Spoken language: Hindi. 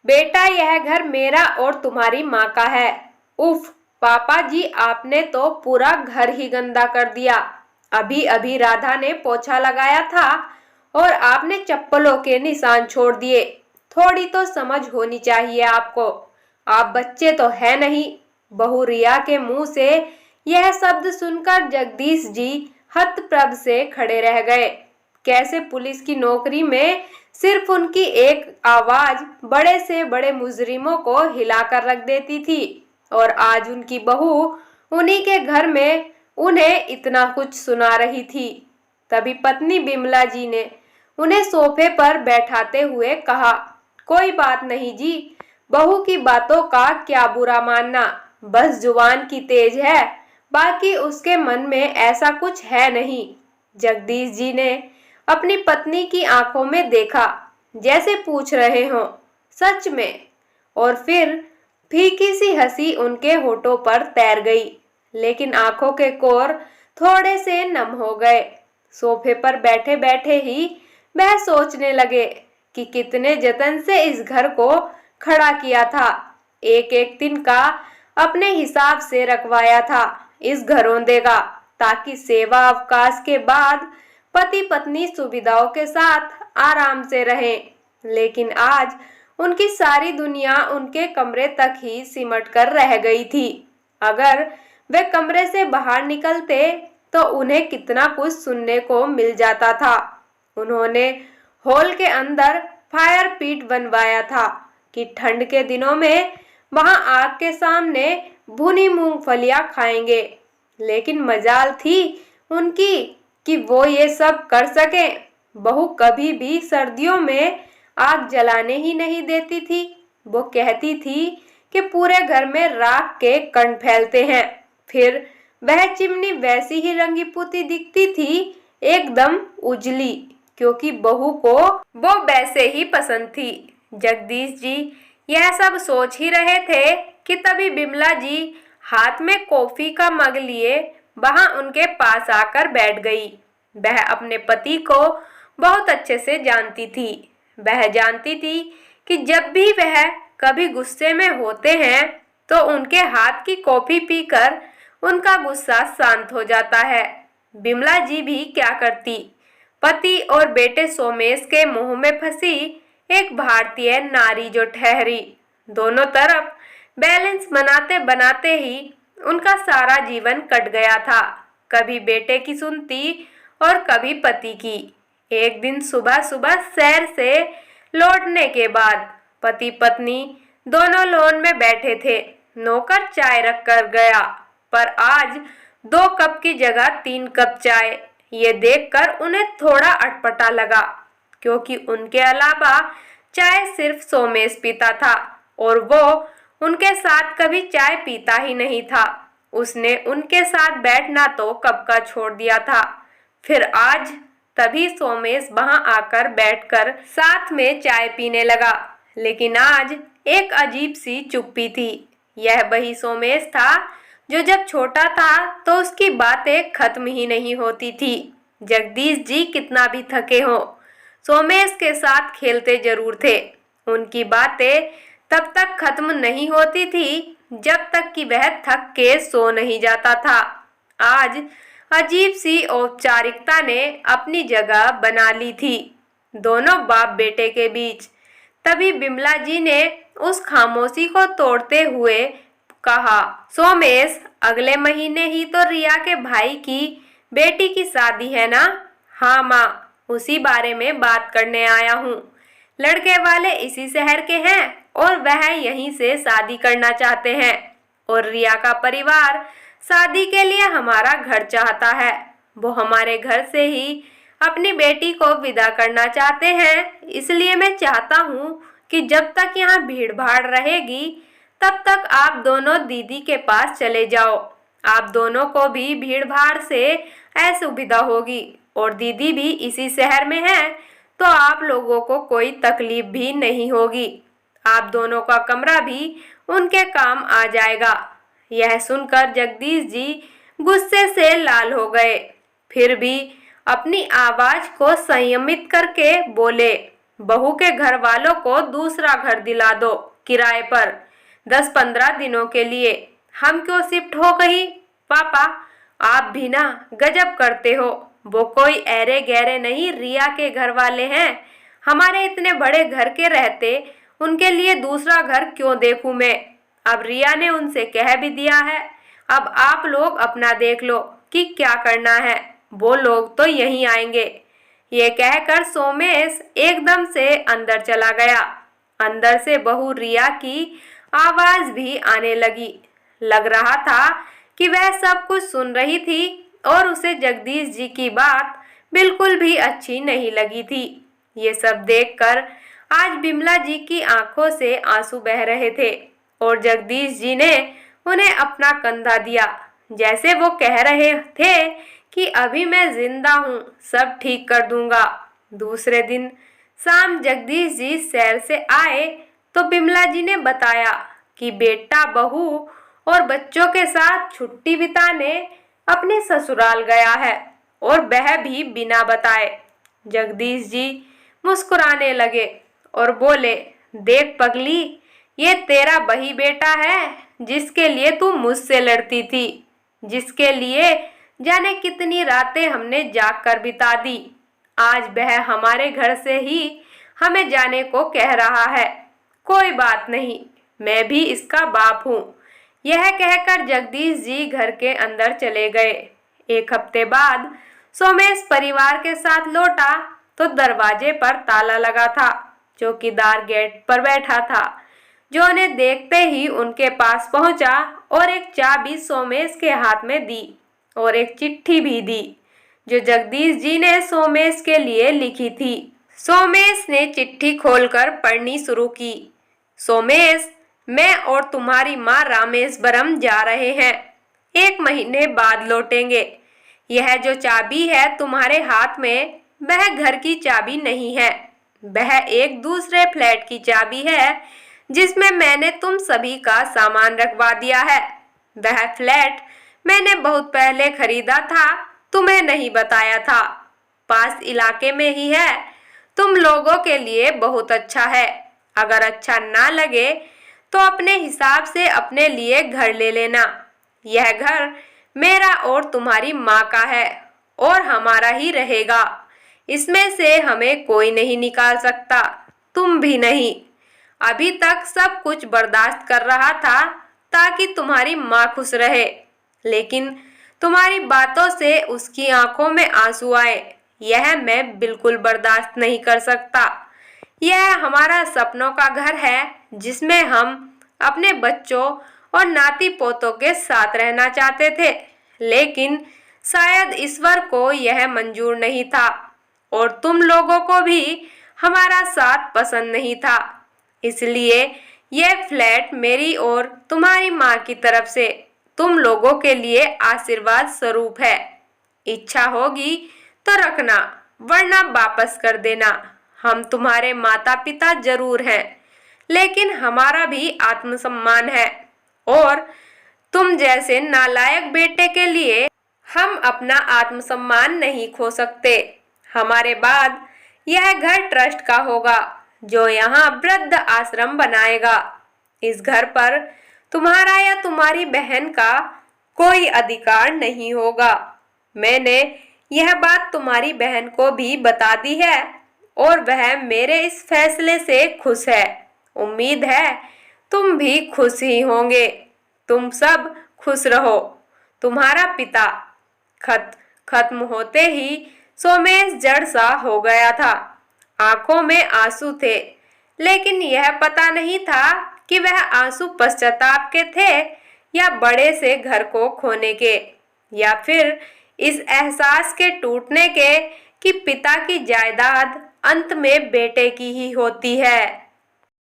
बेटा यह घर मेरा और तुम्हारी माँ का है। उफ पापा जी, आपने तो पूरा घर ही गंदा कर दिया। अभी अभी राधा ने पोछा लगाया था और आपने चप्पलों के निशान छोड़ दिए। थोड़ी तो समझ होनी चाहिए आपको। आप बच्चे तो है नहीं। बहू रिया के मुंह से यह शब्द सुनकर जगदीश जी हतप्रभ से खड़े रह गए। कैसे पुलिस की नौकरी में सिर्फ उनकी एक आवाज बड़े से बड़े मुजरिमों को हिलाकर रख देती थी, और आज उनकी बहू उन्हीं के घर में उन्हें इतना कुछ सुना रही थी। तभी पत्नी बिमला जी ने उन्हें सोफे पर बैठाते हुए कहा, कोई बात नहीं जी, बहू की बातों का क्या बुरा मानना, बस जुबान की तेज है, बाकी उसके मन में ऐसा कुछ है नहीं। जगदीश जी ने अपनी पत्नी की आंखों में देखा, जैसे पूछ रहे हों, सच में? और फिर फीकी सी हंसी उनके होठों पर तैर गई, लेकिन आंखों के कोर थोड़े से नम हो गए। सोफे पर बैठे बैठे ही वह सोचने लगे कि कितने जतन से इस घर को खड़ा किया था, एक एक दिन का अपने हिसाब से रखवाया था इस घरौंदे का, ताकि सेवा अवकाश के बाद पति पत्नी सुविधाओं के साथ आराम से रहें। लेकिन आज उनकी सारी दुनिया उनके कमरे तक ही सिमट कर रह गई थी। अगर वे कमरे से बाहर निकलते तो उन्हें कितना कुछ सुनने को मिल जाता था। उन्होंने हॉल के अंदर फायर पीट बनवाया था कि ठंड के दिनों में वहां आग के सामने भुनी मूंगफलियां खाएंगे। लेकिन मजाल थी उनकी कि वो ये सब कर सके। बहू कभी भी सर्दियों में आग जलाने ही नहीं देती थी। वो कहती थी कि पूरे घर में राख के कण फैलते हैं। फिर वह चिमनी वैसी ही रंगी पुती दिखती थी, एकदम उजली, क्योंकि बहू को वो वैसे ही पसंद थी। जगदीश जी यह सब सोच ही रहे थे कि तभी बिमला जी हाथ में कॉफी का मग लिए वहां उनके पास आकर बैठ गई। वह अपने पति को बहुत अच्छे से जानती थी। वह जानती थी कि जब भी वह कभी गुस्से में होते हैं तो उनके हाथ की कॉफी पीकर उनका गुस्सा शांत हो जाता है। बिमला जी भी क्या करती, पति और बेटे सोमेश के मुंह में फंसी एक भारतीय नारी जो ठहरी। दोनों तरफ बैलेंस बनाते बनाते ही उनका सारा जीवन कट गया था, कभी बेटे की सुनती और कभी पति की। एक दिन सुबह सुबह सैर से लौटने के बाद पति पत्नी दोनों लॉन में बैठे थे। नौकर चाय रख कर गया, पर आज 2 कप की जगह 3 कप चाय। ये देखकर उन्हें थोड़ा अटपटा लगा, क्योंकि उनके अलावा चाय सिर्फ सोमेश पीता था और वो उनके साथ कभी चाय पीता ही नहीं था। उसने उनके साथ बैठना तो कब का छोड़ दिया था। फिर आज तभी सोमेश वहां आकर बैठकर साथ में चाय पीने लगा, लेकिन आज एक अजीब सी चुप्पी थी। यह वही सोमेश था जो जब छोटा था तो उसकी बातें खत्म ही नहीं होती थी। जगदीश जी कितना भी थके हों, सोमेश के साथ खेलते जरूर थे। उनकी बातें तब तक खत्म नहीं होती थी जब तक कि वह थक के सो नहीं जाता था। आज अजीब सी औपचारिकता ने अपनी जगह बना ली थी दोनों बाप बेटे के बीच। तभी बिमला जी ने उस खामोशी को तोड़ते हुए कहा, सोमेश, अगले महीने ही तो रिया के भाई की बेटी की शादी है ना? हाँ माँ, उसी बारे में बात करने आया हूँ। लड़के वाले इसी शहर के हैं और वह यहीं से शादी करना चाहते हैं, और रिया का परिवार शादी के लिए हमारा घर चाहता है। वो हमारे घर से ही अपनी बेटी को विदा करना चाहते हैं। इसलिए मैं चाहता हूँ कि जब तक यहाँ भीड़ भाड़ रहेगी तब तक आप दोनों दीदी के पास चले जाओ। आप दोनों को भी भीड़ भाड़ से असुविधा होगी, और दीदी भी इसी शहर में है तो आप लोगों को कोई तकलीफ भी नहीं होगी। आप दोनों का कमरा भी उनके काम आ जाएगा। यह सुनकर जगदीश जी गुस्से से लाल हो गए, फिर भी अपनी आवाज को संयमित करके बोले, बहू के घर वालों को दूसरा घर दिला दो किराए पर 10-15 दिनों के लिए। हम क्यों शिफ्ट हो गई? पापा आप भी ना गजब करते हो। वो कोई ऐरे गहरे नहीं रिया के घर वाले हैं। हमारे इतने बड़े घर के रहते उनके लिए दूसरा घर क्यों देखूं मैं। अब रिया ने उनसे कह भी दिया है। अब आप लोग अपना देख लो कि क्या करना है। वो लोग तो यहीं आएंगे। ये कहकर सोमेश एकदम से अंदर चला गया। अंदर से बहू रिया की आवाज भी आने लगी। लग रहा था कि वह सब कुछ सुन रही थी और उसे जगदीश जी की बात बिल्कुल भी अच्छी नहीं लगी थी। ये सब देखकर आज बिमला जी की आंखों से आंसू बह रहे थे और जगदीश जी ने उन्हें अपना कंधा दिया, जैसे वो कह रहे थे कि अभी मैं जिंदा हूँ, सब ठीक कर दूंगा। दूसरे दिन शाम जगदीश जी शहर से आए तो बिमला जी ने बताया कि बेटा बहू और बच्चों के साथ छुट्टी बिताने अपने ससुराल गया है और वह भी बिना बताए। जगदीश जी मुस्कुराने लगे और बोले, देख पगली, ये तेरा वही बेटा है जिसके लिए तू मुझसे लड़ती थी, जिसके लिए जाने कितनी रातें हमने जाग कर बिता दी। आज वह हमारे घर से ही हमें जाने को कह रहा है। कोई बात नहीं, मैं भी इसका बाप हूँ। यह कहकर जगदीश जी घर के अंदर चले गए। एक हफ्ते बाद सोमेश परिवार के साथ लौटा तो दरवाजे पर ताला लगा था। चौकीदार गेट पर बैठा था, जो उन्हें देखते ही उनके पास पहुंचा और एक चाबी सोमेश के हाथ में दी और एक चिट्ठी भी दी जो जगदीश जी ने सोमेश के लिए लिखी थी। सोमेश ने चिट्ठी खोलकर पढ़नी शुरू की। सोमेश, मैं और तुम्हारी माँ रामेश्वरम जा रहे हैं। 1 महीने बाद लौटेंगे। यह जो चाबी है तुम्हारे हाथ में, वह घर की चाबी नहीं है। वह एक दूसरे फ्लैट की चाबी है जिसमें मैंने तुम सभी का सामान रखवा दिया है। वह फ्लैट मैंने बहुत पहले खरीदा था, तुम्हें नहीं बताया था। पास इलाके में ही है। तुम लोगों के लिए बहुत अच्छा है। अगर अच्छा ना लगे तो अपने हिसाब से अपने लिए घर ले लेना। यह घर मेरा और तुम्हारी माँ का है और हमारा ही रहेगा। इसमें से हमें कोई नहीं निकाल सकता, तुम भी नहीं। अभी तक सब कुछ बर्दाश्त कर रहा था ताकि तुम्हारी माँ खुश रहे, लेकिन तुम्हारी बातों से उसकी आंखों में आंसू आए, यह मैं बिल्कुल बर्दाश्त नहीं कर सकता। यह हमारा सपनों का घर है जिसमें हम अपने बच्चों और नाती पोतों के साथ रहना चाहते थे, लेकिन शायद ईश्वर को यह मंजूर नहीं था और तुम लोगों को भी हमारा साथ पसंद नहीं था। इसलिए यह फ्लैट मेरी और तुम्हारी माँ की तरफ से तुम लोगों के लिए आशीर्वाद स्वरूप है। इच्छा होगी तो रखना, वरना वापस कर देना। हम तुम्हारे माता पिता जरूर हैं, लेकिन हमारा भी आत्मसम्मान है और तुम जैसे नालायक बेटे के लिए हम अपना आत्मसम्मान नहीं खो सकते। हमारे बाद यह घर ट्रस्ट का होगा जो यहाँ वृद्ध आश्रम बनाएगा। इस घर पर तुम्हारा या तुम्हारी बहन का कोई अधिकार नहीं होगा। मैंने यह बात तुम्हारी बहन को भी बता दी है और वह मेरे इस फैसले से खुश है। उम्मीद है तुम भी खुश ही होंगे। तुम सब खुश रहो। तुम्हारा पिता। खत खत्म होते ही सोमेश जड़ सा हो गया था। आंखों में आंसू थे, लेकिन यह पता नहीं था कि वह आंसू पश्चाताप के थे या बड़े से घर को खोने के, या फिर इस एहसास के टूटने के कि पिता की जायदाद अंत में बेटे की ही होती है।